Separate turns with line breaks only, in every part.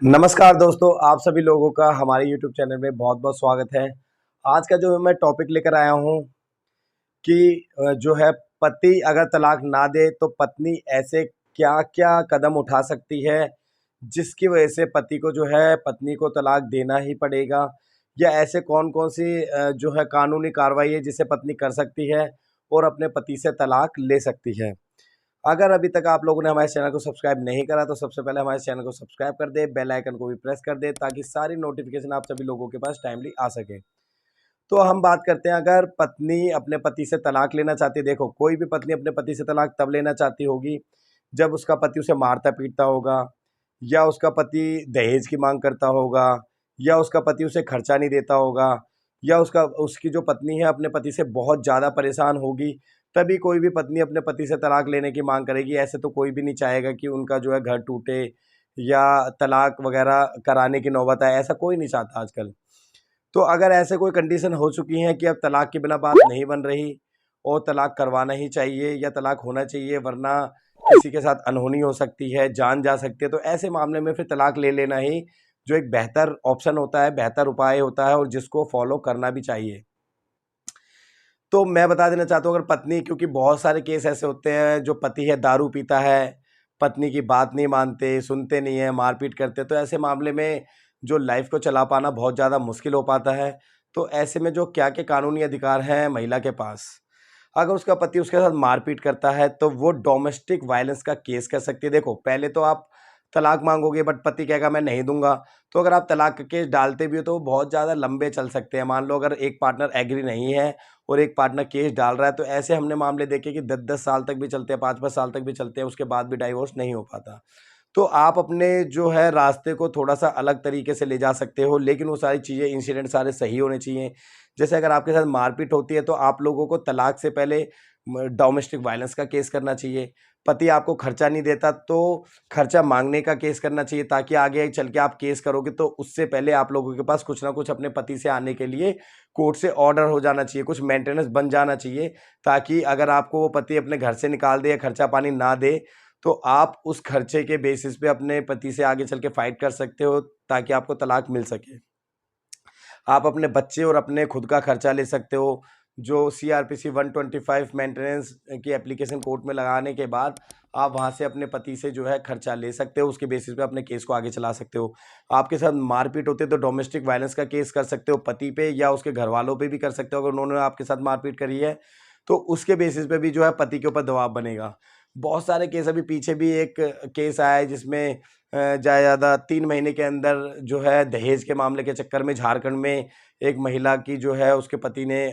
नमस्कार दोस्तों, आप सभी लोगों का हमारे YouTube चैनल में बहुत-बहुत स्वागत है। आज का जो मैं टॉपिक लेकर आया हूँ कि जो है पति अगर तलाक ना दे तो पत्नी ऐसे क्या-क्या कदम उठा सकती है, जिसकी वजह से पति को जो है पत्नी को तलाक देना ही पड़ेगा या ऐसे कौन-कौन सी जो है कानूनी कार्रवाई है जिसे पत्नी कर सकती है और अपने पति से तलाक ले सकती है। अगर अभी तक आप लोगों ने हमारे चैनल को सब्सक्राइब नहीं करा तो सबसे पहले हमारे चैनल को सब्सक्राइब कर दें, बेल आइकन को भी प्रेस कर दें ताकि सारी नोटिफिकेशन आप सभी लोगों के पास टाइमली आ सके। तो हम बात करते हैं, अगर पत्नी अपने पति से तलाक लेना चाहती है। देखो, कोई भी पत्नी अपने पति से तलाक तब लेना चाहती होगी जब उसका पति उसे मारता-पीटता होगा या उसका पति दहेज की माँग करता होगा या उसका पति उसे खर्चा नहीं देता होगा या उसकी जो पत्नी है अपने पति से बहुत ज़्यादा परेशान होगी, तभी कोई भी पत्नी अपने पति से तलाक लेने की माँग करेगी। ऐसे तो कोई भी नहीं चाहेगा कि उनका जो है घर टूटे या तलाक वग़ैरह कराने की नौबत आए, ऐसा कोई नहीं चाहता आजकल। तो अगर ऐसे कोई कंडीशन हो चुकी है कि अब तलाक के बिना बात नहीं बन रही और तलाक करवाना ही चाहिए या तलाक होना चाहिए वरना किसी के साथ अनहोनी हो सकती है, जान जा सकती है, तो ऐसे मामले में फिर तलाक ले लेना ही जो एक बेहतर ऑप्शन होता है, बेहतर उपाय होता है और जिसको फॉलो करना भी चाहिए। तो मैं बता देना चाहता हूँ, अगर पत्नी, क्योंकि बहुत सारे केस ऐसे होते हैं जो पति है दारू पीता है, पत्नी की बात नहीं मानते, सुनते नहीं है, मारपीट करते, तो ऐसे मामले में जो लाइफ को चला पाना बहुत ज़्यादा मुश्किल हो पाता है। तो ऐसे में जो क्या-क्या कानूनी अधिकार हैं महिला के पास, अगर उसका पति उसके साथ मारपीट करता है तो वो डोमेस्टिक वायलेंस का केस कर सकती है। देखो, पहले तो आप तलाक माँगोगे बट पति कहेगा मैं नहीं दूँगा, तो अगर आप तलाक का केस डालते भी हो तो वो बहुत ज़्यादा लंबे चल सकते हैं। मान लो अगर एक पार्टनर एग्री नहीं है और एक पार्टनर केस डाल रहा है, तो ऐसे हमने मामले देखे कि 10-10 साल तक भी चलते हैं, 5-5 साल तक भी चलते हैं, उसके बाद भी डाइवोर्स नहीं हो पाता। तो आप अपने जो है रास्ते को थोड़ा-सा अलग तरीके से ले जा सकते हो, लेकिन वो सारी चीज़ें, इंसिडेंट सारे सही होने चाहिए। जैसे अगर आपके साथ मारपीट होती है तो आप लोगों को तलाक से पहले डोमेस्टिक वायलेंस का केस करना चाहिए। पति आपको खर्चा नहीं देता तो खर्चा माँगने का केस करना चाहिए, ताकि आगे चल के आप केस करोगे तो उससे पहले आप लोगों के पास कुछ ना कुछ अपने पति से आने के लिए कोर्ट से ऑर्डर हो जाना चाहिए, कुछ मेंटेनेंस बन जाना चाहिए, ताकि अगर आपको वो पति अपने घर से निकाल दे या खर्चा पानी ना दे, तो आप उस खर्चे के बेसिस पे अपने पति से आगे चल के फाइट कर सकते हो ताकि आपको तलाक मिल सके। आप अपने बच्चे और अपने खुद का खर्चा ले सकते हो। जो सीआरपीसी 125 मेंटेनेंस की एप्लीकेशन कोर्ट में लगाने के बाद आप वहाँ से अपने पति से जो है खर्चा ले सकते हो, उसके बेसिस पे अपने केस को आगे चला सकते हो। आपके साथ मारपीट होती है तो डोमेस्टिक वायलेंस का केस कर सकते हो, पति पे या उसके घरवालों पे भी कर सकते हो। अगर उन्होंने आपके साथ मारपीट करी है तो उसके बेसिस पे भी जो है पति के ऊपर दबाव बनेगा। बहुत सारे केस, अभी पीछे भी एक केस आया है जिसमें ज़्यादा 3 महीने के अंदर जो है दहेज के मामले के चक्कर में झारखंड में एक महिला की जो है उसके पति ने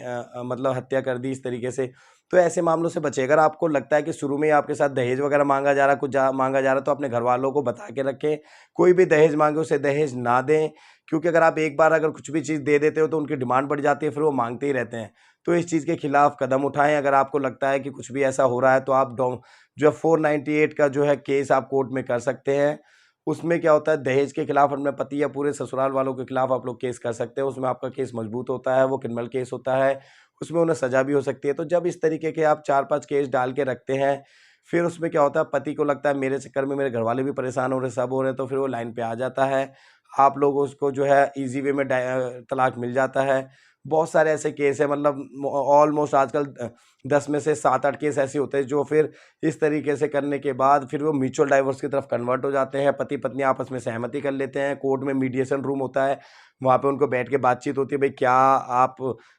मतलब हत्या कर दी इस तरीके से। तो ऐसे मामलों से बचें। अगर आपको लगता है कि शुरू में ही आपके साथ दहेज वगैरह माँगा जा रहा है, कुछ माँगा जा रहा है, तो अपने घरवालों को बता के रखें। कोई भी दहेज माँगे उसे दहेज ना दें, क्योंकि अगर आप एक बार अगर कुछ भी चीज़ दे देते हो तो उनकी डिमांड बढ़ जाती है, फिर वो माँगते ही रहते हैं। तो इस चीज़ के खिलाफ कदम उठाएँ। अगर आपको लगता है कि कुछ भी ऐसा हो रहा है तो आप जो है 498 का जो है केस आप कोर्ट में कर सकते हैं। उसमें क्या होता है, दहेज के खिलाफ अपने पति या पूरे ससुराल वालों के खिलाफ आप लोग केस कर सकते हो। उसमें आपका केस मजबूत होता है, वो क्रिमिनल केस होता है, उसमें उन्हें सज़ा भी हो सकती है। तो जब इस तरीके के आप 4-5 केस डाल के रखते हैं, फिर उसमें क्या होता है, पति को लगता है मेरे चक्कर में मेरे घरवाले भी परेशान हो रहे हैं, सब हो रहे हैं, तो फिर वो लाइन पे आ जाता है। आप लोगों उसको जो है ईज़ी वे में तलाक मिल जाता है। बहुत सारे ऐसे केस हैं, मतलब ऑलमोस्ट आजकल 10 में से 7-8 केस ऐसे होते हैं जो फिर इस तरीके से करने के बाद फिर वो म्यूचुअल डाइवोर्स की तरफ कन्वर्ट हो जाते हैं। पति-पत्नी आपस में सहमति कर लेते हैं, कोर्ट में मीडिएशन रूम होता है, वहाँ पे उनको बैठ के बातचीत होती है, भई क्या आप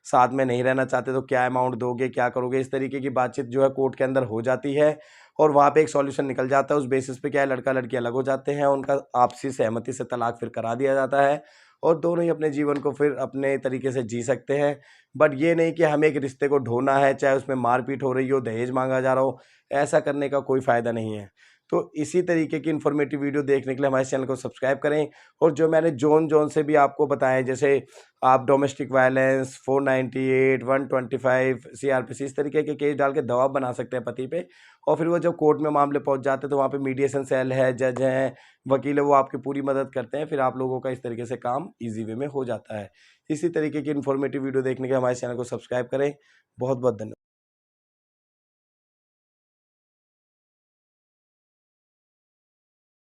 साथ में नहीं रहना चाहते तो क्या अमाउंट दोगे, क्या करोगे? इस तरीके की बातचीत जो है कोर्ट के अंदर हो जाती है और वहाँ पे एक सॉल्यूशन निकल जाता है। उस बेसिस पे क्या है, लड़का-लड़की अलग हो जाते हैं, उनका आपसी सहमति से तलाक फिर करा दिया जाता है और दोनों ही अपने जीवन को फिर अपने तरीके से जी सकते हैं। बट ये नहीं कि हमें एक रिश्ते को ढोना है, चाहे उसमें मारपीट हो रही हो, दहेज माँगा जा रहा हो, ऐसा करने का कोई फ़ायदा नहीं है। तो इसी तरीके की इन्फॉर्मेटिव वीडियो देखने के लिए हमारे चैनल को सब्सक्राइब करें और जो मैंने ज़ोन-ज़ोन से भी आपको बताएँ, जैसे आप डोमेस्टिक वायलेंस, 498, 125, सीआरपीसी, इस तरीके के केस डाल के दबाव बना सकते हैं पति पे और फिर वो जब कोर्ट में मामले पहुँच जाते हैं तो वहाँ पे मीडिएशन सेल है, जज हैं, वकील है, वो आपकी पूरी मदद करते हैं। फिर आप लोगों का इस तरीके से काम ईज़ी वे में हो जाता है। इसी तरीके की इन्फॉर्मेटिव वीडियो देखने के लिए हमारे चैनल को सब्सक्राइब करें। बहुत-बहुत धन्यवाद।